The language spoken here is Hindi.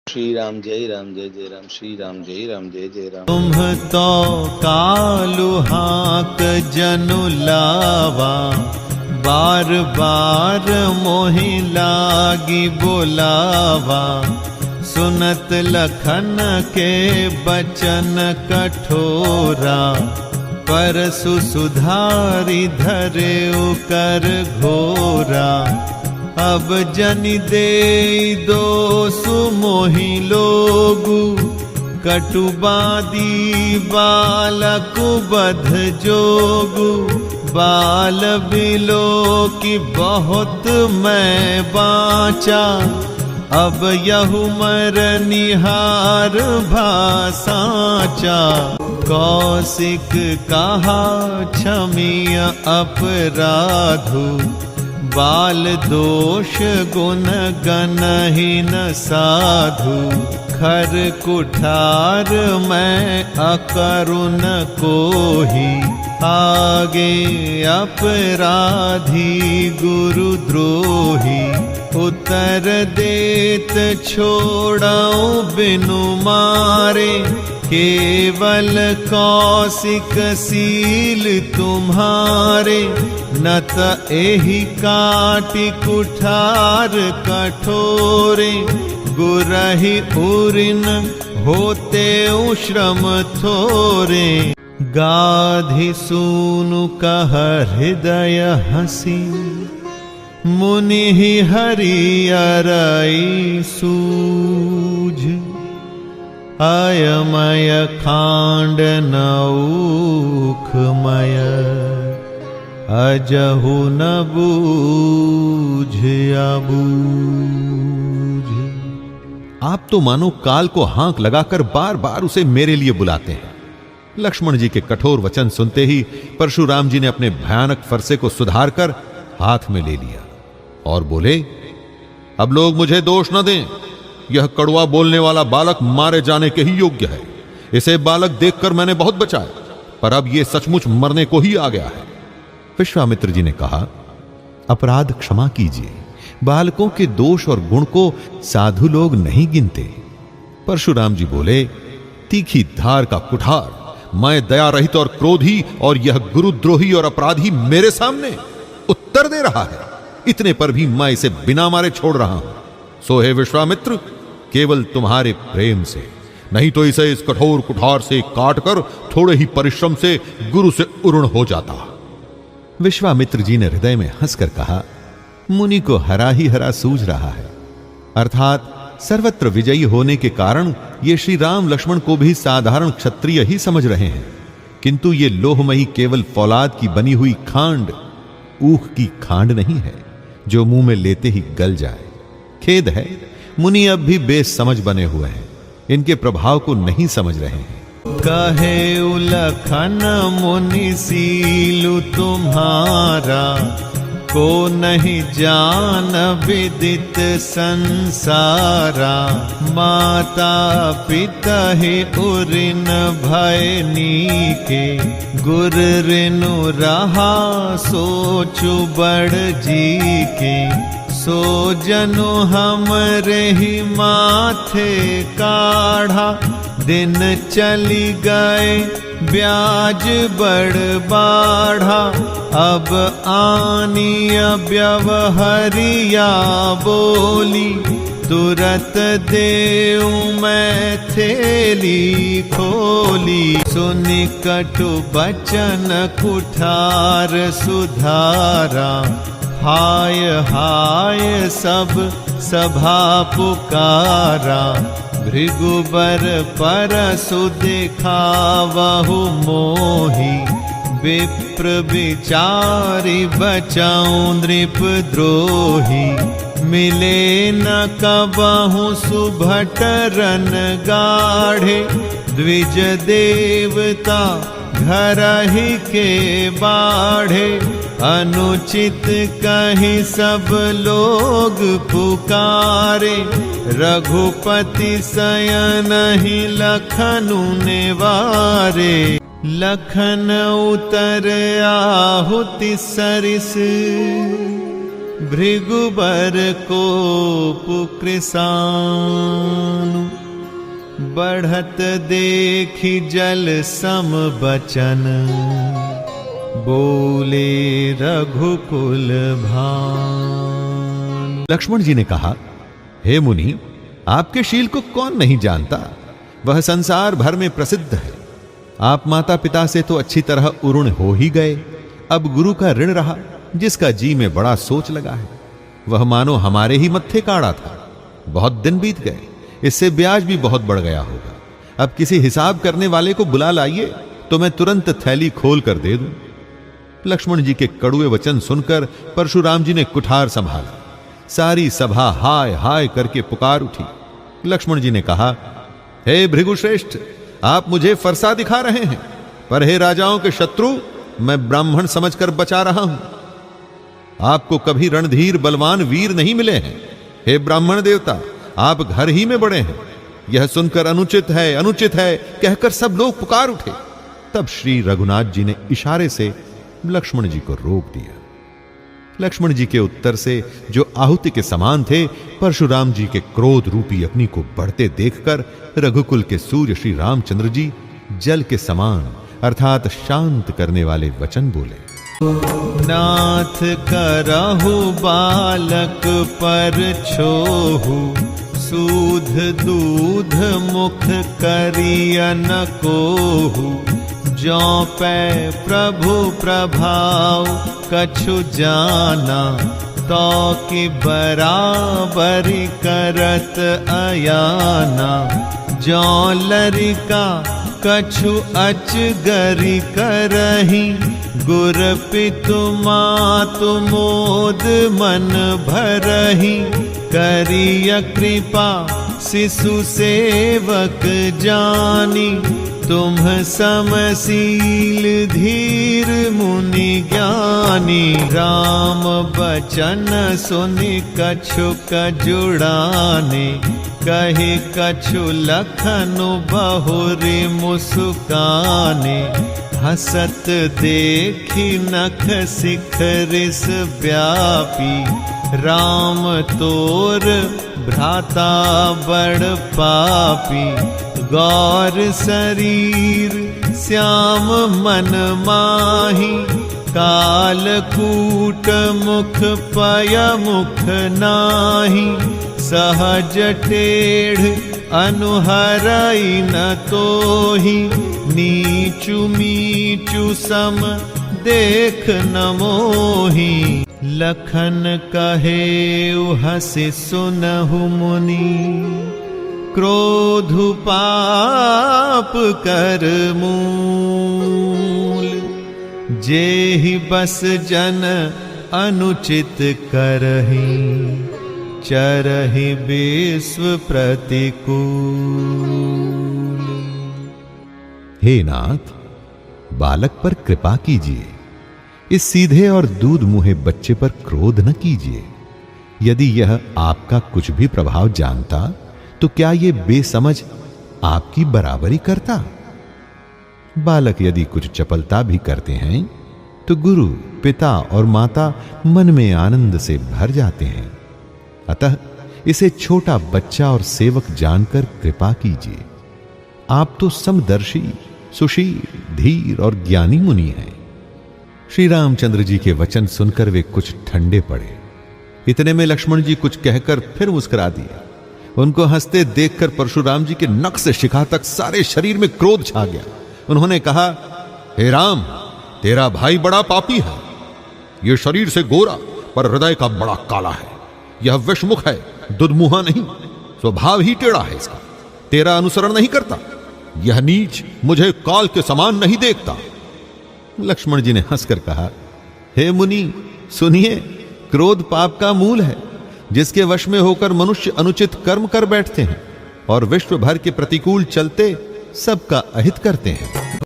श्री राम जय जय राम, श्री राम जय जय राम। तुम तो कालु हाक जनु लावा, बार बार मोहि लागी बोलावा। सुनत लखन के बचन कठोरा, परसु सुधारी धरेउ कर घोरा। अब जनि देई दोसु मोहि लोगु, कटुबादी बालक बध जोगु। बाल बिलो की बहुत मैं बाँचा, अब यहु मर निहार भासाचा। कौशिक कहा क्षमीय अपराधु, बाल दोष गुण गनहि न साधु। खर कुठार मैं अकरुण कोहि, आगे अपराधी गुरु द्रोही। उत्तर देत छोड़ाऊं बिनु मारे, केवल कौशिक सील तुम्हारे। न त एहि काटि कुठार कठोरे, गुरहि उरिन होते श्रम थोरे। गाधि सूनु कह हृदय हसी, मुनि हरि अरई सूझ। अयमय खांड नौखमय, अजहु न बूझ अबूझ। आप तो मानो काल को हांक लगाकर बार बार उसे मेरे लिए बुलाते हैं। लक्ष्मण जी के कठोर वचन सुनते ही परशुराम जी ने अपने भयानक फरसे को सुधारकर हाथ में ले लिया और बोले, अब लोग मुझे दोष न दें। यह कड़वा बोलने वाला बालक मारे जाने के ही योग्य है। इसे बालक देखकर मैंने बहुत बचाया, पर अब यह सचमुच मरने को ही आ गया है। विश्वामित्र जी ने कहा, अपराध क्षमा कीजिए। बालकों के दोष और गुण को साधु लोग नहीं गिनते। परशुराम जी बोले, तीखी धार का कुठार, मैं दया रहित और क्रोधी, और यह गुरुद्रोही और अपराधी मेरे सामने उत्तर दे रहा है। इतने पर भी मैं इसे बिना मारे छोड़ रहा हूं। सो हे विश्वामित्र, केवल तुम्हारे प्रेम से, नहीं तो इसे इस कठोर कुठार से काटकर थोड़े ही परिश्रम से गुरु से उरुण हो जाता। विश्वामित्र जी ने हृदय में हंसकर कहा, मुनि को हरा ही हरा सूझ रहा है। अर्थात सर्वत्र विजयी होने के कारण ये श्री राम लक्ष्मण को भी साधारण क्षत्रिय ही समझ रहे हैं, किंतु ये लोहमयी केवल फौलाद की बनी हुई खांड, ऊख की खांड नहीं है जो मुंह में लेते ही गल जाए। खेद है, मुनि अब भी बेसमझ बने हुए हैं, इनके प्रभाव को नहीं समझ रहे हैं। कहे उलखन मुनि सीलु तुम्हारा, को नहीं जान विदित संसारा। माता पिता ही उरिन भय नीके, गुर रिनु रहा सोचु बड़ जी के। सो जनु हमरे ही माथे काढ़ा, दिन चली गए ब्याज बड़ बाढ़ा। अब आनी व्यवहरिया बोली, तुरत देऊ मैं थेली खोली। सुनि कटु बचन कुठार सुधारा, हाय हाय सब सभा पुकारा। भृगुबर परसु दिखावहु मोहि, विप्र विचारि बचाऊं नृप द्रोही। मिले न कबहु सुभटरन गाढ़े, द्विज देवता घर ही के बाढ़े। अनुचित कहीं सब लोग पुकारे, रघुपति शयन ही लखनु निवारे। लखन उतर आहुति सरिस, भृगुबर को पुकृसानु। बढ़त देखी जल सम बचन, बोले रघुकुल भान। लक्ष्मण जी ने कहा, हे मुनि, आपके शील को कौन नहीं जानता, वह संसार भर में प्रसिद्ध है। आप माता पिता से तो अच्छी तरह उरुण हो ही गए, अब गुरु का ऋण रहा जिसका जी में बड़ा सोच लगा है। वह मानो हमारे ही मत्थे काड़ा था। बहुत दिन बीत गए, इससे ब्याज भी बहुत बढ़ गया होगा। अब किसी हिसाब करने वाले को बुला लाइए तो मैं तुरंत थैली खोल कर दे दूं। लक्ष्मण जी के कड़ुए वचन सुनकर परशुराम जी ने कुठार संभाला। सारी सभा हाय हाय करके पुकार उठी। लक्ष्मण जी ने कहा, हे भृगुश्रेष्ठ, आप मुझे फरसा दिखा रहे हैं, पर हे राजाओं के शत्रु, मैं ब्राह्मण समझकर बचा रहा हूं। आपको कभी रणधीर बलवान वीर नहीं मिले हैं। हे ब्राह्मण देवता, आप घर ही में बड़े हैं। यह सुनकर अनुचित है कहकर सब लोग पुकार उठे। तब श्री रघुनाथ जी ने इशारे से लक्ष्मण जी को रोक दिया। लक्ष्मण जी के उत्तर से, जो आहुति के समान थे, परशुराम जी के क्रोध रूपी अग्नि को बढ़ते देखकर रघुकुल के सूर्य श्री रामचंद्र जी जल के समान अर्थात शांत करने वाले वचन बोले। नाथ करहु बालक पर छोहु, सूध दूध मुख करियन कोहु। जौ पै प्रभु प्रभाव कछु जाना, तो कि बराबरी करत अयाना। जौ लरिका कछु अचगरी करही, गुर पितु मातु मोद मन भरही। करिय कृपा शिशु सेवक जानी, तुम समशील धीर मुनि ज्ञानी। राम बचन सुनि कछुक जुड़ाने, कहि कछु लखनु बहुरि मुस्काने। हसत देखी नख शिखरिस व्यापी, राम तोर भ्राता बड़ पापी। गौर शरीर श्याम मन माही, कालकूट मुख पय मुख नाही। सहज टेढ़ अनुहरई न तोहि, नीचु मीचु सम देख न मोहि। लखन कहेउ हसि सुनहु मुनि, क्रोधु पाप कर मूल। जेहि बस जन अनुचित करहि, चरहि विश्व प्रतिकूल। हे नाथ, बालक पर कृपा कीजिए। इस सीधे और दूध मुहे बच्चे पर क्रोध न कीजिए। यदि यह आपका कुछ भी प्रभाव जानता तो क्या ये बेसमझ आपकी बराबरी करता? बालक यदि कुछ चपलता भी करते हैं तो गुरु, पिता और माता मन में आनंद से भर जाते हैं। अतः इसे छोटा बच्चा और सेवक जानकर कृपा कीजिए। आप तो समदर्शी, सुशील, धीर और ज्ञानी मुनि हैं। श्री रामचंद्र जी के वचन सुनकर वे कुछ ठंडे पड़े। इतने में लक्ष्मण जी कुछ कहकर फिर मुस्कुरा दिए। उनको हंसते देखकर परशुराम जी के नख से शिखा तक सारे शरीर में क्रोध छा गया। उन्होंने कहा, हे राम, तेरा भाई बड़ा पापी है। यह शरीर से गोरा पर हृदय का बड़ा काला है। यह विषमुख है, दुधमुहा नहीं। स्वभाव ही टेढ़ा है इसका, तेरा अनुसरण नहीं करता। यह नीच मुझे काल के समान नहीं देखता। लक्ष्मण जी ने हंसकर कहा, हे मुनि सुनिए, क्रोध पाप का मूल है, जिसके वश में होकर मनुष्य अनुचित कर्म कर बैठते हैं और विश्व भर के प्रतिकूल चलते सबका अहित करते हैं।